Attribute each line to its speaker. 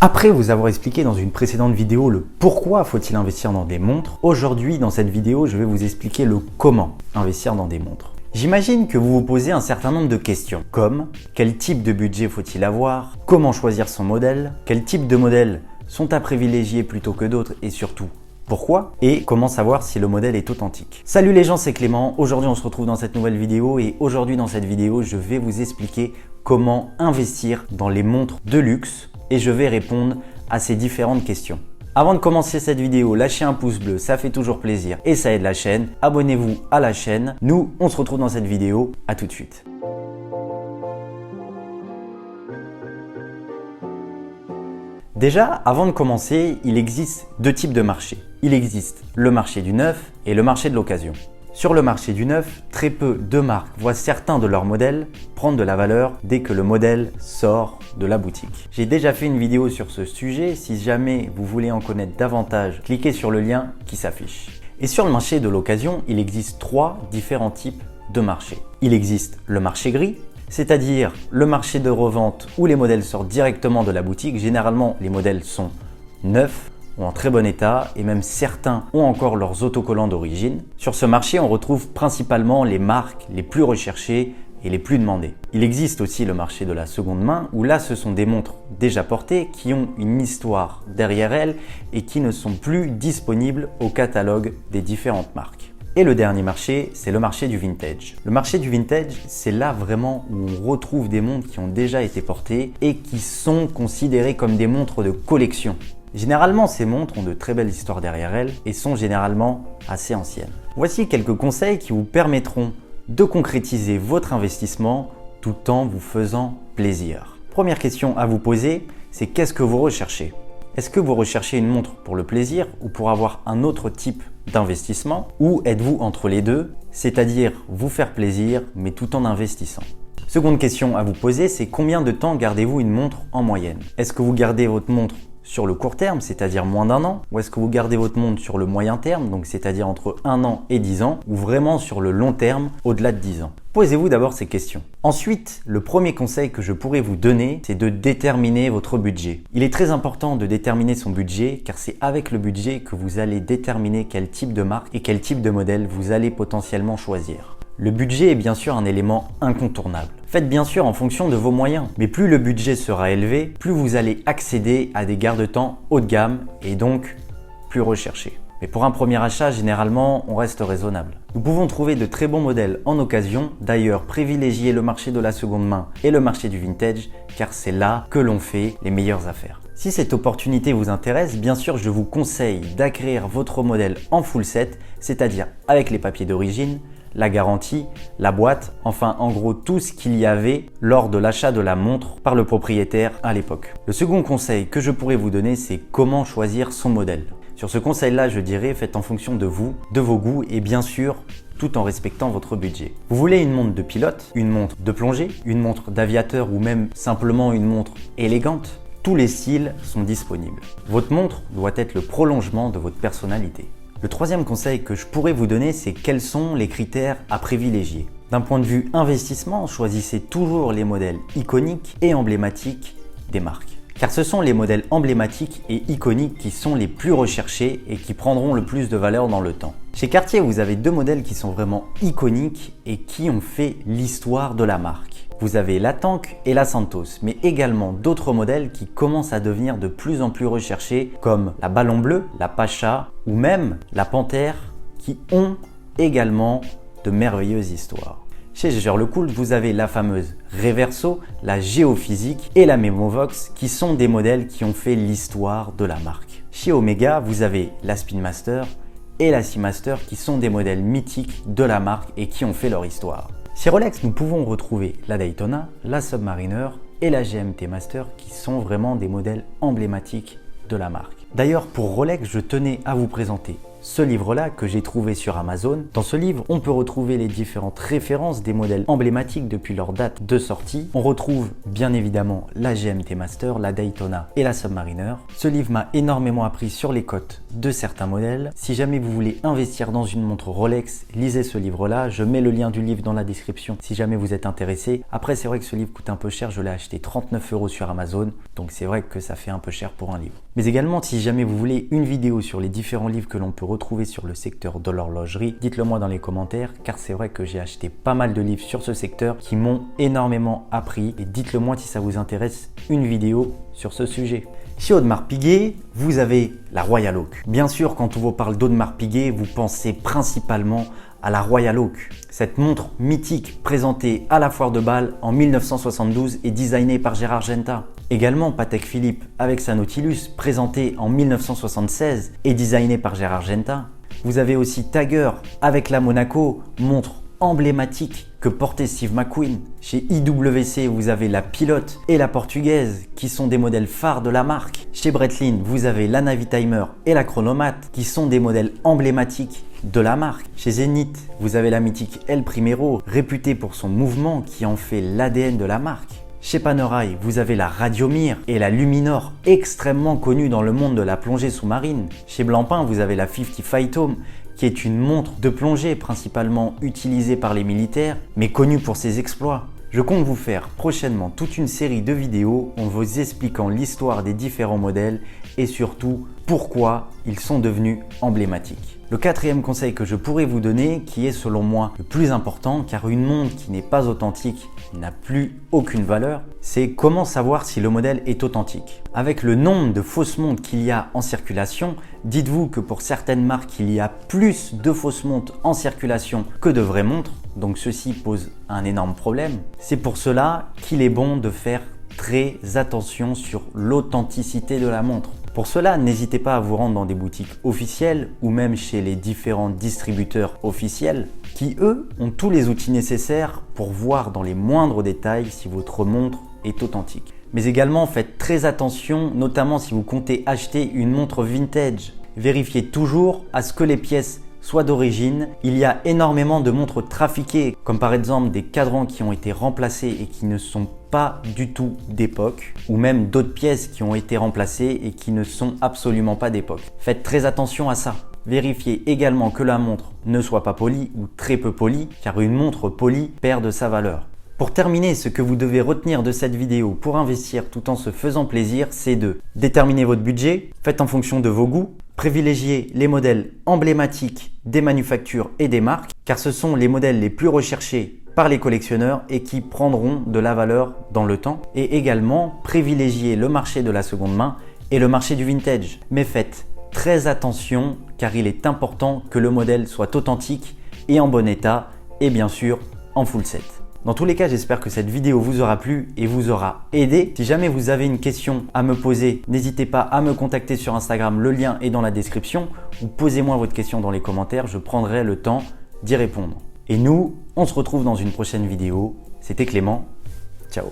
Speaker 1: Après vous avoir expliqué dans une précédente vidéo le pourquoi faut-il investir dans des montres, aujourd'hui dans cette vidéo je vais vous expliquer le comment investir dans des montres. J'imagine que vous vous posez un certain nombre de questions comme quel type de budget faut-il avoir, comment choisir son modèle, quel type de modèles sont à privilégier plutôt que d'autres et surtout pourquoi et comment savoir si le modèle est authentique. Salut les gens, c'est Clément, aujourd'hui on se retrouve dans cette nouvelle vidéo et aujourd'hui dans cette vidéo je vais vous expliquer comment investir dans les montres de luxe et je vais répondre à ces différentes questions. Avant de commencer cette vidéo, lâchez un pouce bleu, ça fait toujours plaisir et ça aide la chaîne. Abonnez-vous à la chaîne. Nous, on se retrouve dans cette vidéo. À tout de suite. Déjà, avant de commencer, il existe deux types de marchés. Il existe le marché du neuf et le marché de l'occasion. Sur le marché du neuf, très peu de marques voient certains de leurs modèles prendre de la valeur dès que le modèle sort de la boutique. J'ai déjà fait une vidéo sur ce sujet, si jamais vous voulez en connaître davantage, cliquez sur le lien qui s'affiche. Et sur le marché de l'occasion, il existe trois différents types de marchés. Il existe le marché gris, c'est-à-dire le marché de revente où les modèles sortent directement de la boutique. Généralement, les modèles sont neufs, ou en très bon état et même certains ont encore leurs autocollants d'origine. Sur ce marché, on retrouve principalement les marques les plus recherchées et les plus demandées. Il existe aussi le marché de la seconde main où là ce sont des montres déjà portées qui ont une histoire derrière elles et qui ne sont plus disponibles au catalogue des différentes marques. Et le dernier marché, c'est le marché du vintage. Le marché du vintage, c'est là vraiment où on retrouve des montres qui ont déjà été portées et qui sont considérées comme des montres de collection. Généralement, ces montres ont de très belles histoires derrière elles et sont généralement assez anciennes. Voici quelques conseils qui vous permettront de concrétiser votre investissement tout en vous faisant plaisir. Première question à vous poser, c'est qu'est-ce que vous recherchez? Est-ce que vous recherchez une montre pour le plaisir ou pour avoir un autre type d'investissement? Ou êtes-vous entre les deux, c'est-à-dire vous faire plaisir mais tout en investissant? Seconde question à vous poser, c'est combien de temps gardez-vous une montre en moyenne? Est-ce que vous gardez votre montre sur le court terme, c'est-à-dire moins d'un an, ou est-ce que vous gardez votre montre sur le moyen terme, donc c'est-à-dire entre 1 an et 10 ans, ou vraiment sur le long terme, au-delà de 10 ans? Posez-vous d'abord ces questions. Ensuite, le premier conseil que je pourrais vous donner, c'est de déterminer votre budget. Il est très important de déterminer son budget, car c'est avec le budget que vous allez déterminer quel type de marque et quel type de modèle vous allez potentiellement choisir. Le budget est bien sûr un élément incontournable. Faites bien sûr en fonction de vos moyens, mais plus le budget sera élevé, plus vous allez accéder à des garde-temps haut de gamme et donc plus recherchés. Mais pour un premier achat, généralement, on reste raisonnable. Nous pouvons trouver de très bons modèles en occasion, d'ailleurs privilégiez le marché de la seconde main et le marché du vintage, car c'est là que l'on fait les meilleures affaires. Si cette opportunité vous intéresse, bien sûr, je vous conseille d'acquérir votre modèle en full set, c'est-à-dire avec les papiers d'origine, la garantie, la boîte, enfin en gros tout ce qu'il y avait lors de l'achat de la montre par le propriétaire à l'époque. Le second conseil que je pourrais vous donner, c'est comment choisir son modèle. Sur ce conseil-là, je dirais faites en fonction de vous, de vos goûts et bien sûr tout en respectant votre budget. Vous voulez une montre de pilote, une montre de plongée, une montre d'aviateur ou même simplement une montre élégante? Tous les styles sont disponibles. Votre montre doit être le prolongement de votre personnalité. Le troisième conseil que je pourrais vous donner, c'est quels sont les critères à privilégier. D'un point de vue investissement, choisissez toujours les modèles iconiques et emblématiques des marques. Car ce sont les modèles emblématiques et iconiques qui sont les plus recherchés et qui prendront le plus de valeur dans le temps. Chez Cartier, vous avez deux modèles qui sont vraiment iconiques et qui ont fait l'histoire de la marque. Vous avez la Tank et la Santos, mais également d'autres modèles qui commencent à devenir de plus en plus recherchés comme la Ballon Bleu, la Pacha ou même la Panthère qui ont également de merveilleuses histoires. Chez Jaeger-LeCoultre, vous avez la fameuse Reverso, la Géophysique et la Memovox qui sont des modèles qui ont fait l'histoire de la marque. Chez Omega, vous avez la Spin Master et la Seamaster qui sont des modèles mythiques de la marque et qui ont fait leur histoire. Chez Rolex, nous pouvons retrouver la Daytona, la Submariner et la GMT Master qui sont vraiment des modèles emblématiques de la marque. D'ailleurs, pour Rolex, je tenais à vous présenter ce livre-là que j'ai trouvé sur Amazon. Dans ce livre, on peut retrouver les différentes références des modèles emblématiques depuis leur date de sortie. On retrouve bien évidemment la GMT Master, la Daytona et la Submariner. Ce livre m'a énormément appris sur les cotes de certains modèles. Si jamais vous voulez investir dans une montre Rolex, lisez ce livre-là. Je mets le lien du livre dans la description si jamais vous êtes intéressé. Après, c'est vrai que ce livre coûte un peu cher. Je l'ai acheté 39 € sur Amazon. Donc c'est vrai que ça fait un peu cher pour un livre. Mais également, si jamais vous voulez une vidéo sur les différents livres que l'on peut retrouver sur le secteur de l'horlogerie, dites-le moi dans les commentaires, car c'est vrai que j'ai acheté pas mal de livres sur ce secteur qui m'ont énormément appris. Et dites-le moi si ça vous intéresse, une vidéo sur ce sujet. Chez Audemars Piguet, vous avez la Royal Oak. Bien sûr, quand on vous parle d'Audemars Piguet, vous pensez principalement à la Royal Oak. Cette montre mythique présentée à la foire de Bâle en 1972 et designée par Gérard Genta. Également Patek Philippe avec sa Nautilus présentée en 1976 et designée par Gérard Genta. Vous avez aussi Tiger avec la Monaco, montre emblématique que portait Steve McQueen. Chez IWC, vous avez la Pilote et la Portugaise qui sont des modèles phares de la marque. Chez Breitling, vous avez la Navitimer et la Chronomat qui sont des modèles emblématiques de la marque. Chez Zenith, vous avez la mythique El Primero, réputée pour son mouvement qui en fait l'ADN de la marque. Chez Panerai, vous avez la Radiomir et la Luminor, extrêmement connues dans le monde de la plongée sous-marine. Chez Blancpain, vous avez la 50 Phytome, qui est une montre de plongée principalement utilisée par les militaires, mais connue pour ses exploits. Je compte vous faire prochainement toute une série de vidéos en vous expliquant l'histoire des différents modèles et surtout pourquoi ils sont devenus emblématiques. Le quatrième conseil que je pourrais vous donner, qui est selon moi le plus important, car une montre qui n'est pas authentique n'a plus aucune valeur, c'est comment savoir si le modèle est authentique. Avec le nombre de fausses montres qu'il y a en circulation, dites-vous que pour certaines marques, il y a plus de fausses montres en circulation que de vraies montres, donc ceci pose un énorme problème. C'est pour cela qu'il est bon de faire très attention sur l'authenticité de la montre. Pour cela, n'hésitez pas à vous rendre dans des boutiques officielles ou même chez les différents distributeurs officiels qui, eux, ont tous les outils nécessaires pour voir dans les moindres détails si votre montre est authentique. Mais également, faites très attention, notamment si vous comptez acheter une montre vintage. Vérifiez toujours à ce que les pièces soient d'origine. Il y a énormément de montres trafiquées, comme par exemple des cadrans qui ont été remplacés et qui ne sont pas du tout d'époque, ou même d'autres pièces qui ont été remplacées et qui ne sont absolument pas d'époque. Faites très attention à ça. Vérifiez également que la montre ne soit pas polie ou très peu polie, car une montre polie perd de sa valeur. Pour terminer, ce que vous devez retenir de cette vidéo pour investir tout en se faisant plaisir, c'est de déterminer votre budget, faites en fonction de vos goûts, privilégiez les modèles emblématiques des manufactures et des marques, car ce sont les modèles les plus recherchés par les collectionneurs et qui prendront de la valeur dans le temps. Et également, privilégiez le marché de la seconde main et le marché du vintage. Mais faites très attention, car il est important que le modèle soit authentique et en bon état, et bien sûr en full set. Dans tous les cas, j'espère que cette vidéo vous aura plu et vous aura aidé. Si jamais vous avez une question à me poser, n'hésitez pas à me contacter sur Instagram, le lien est dans la description, ou posez-moi votre question dans les commentaires, je prendrai le temps d'y répondre. Et nous, on se retrouve dans une prochaine vidéo. C'était Clément, ciao.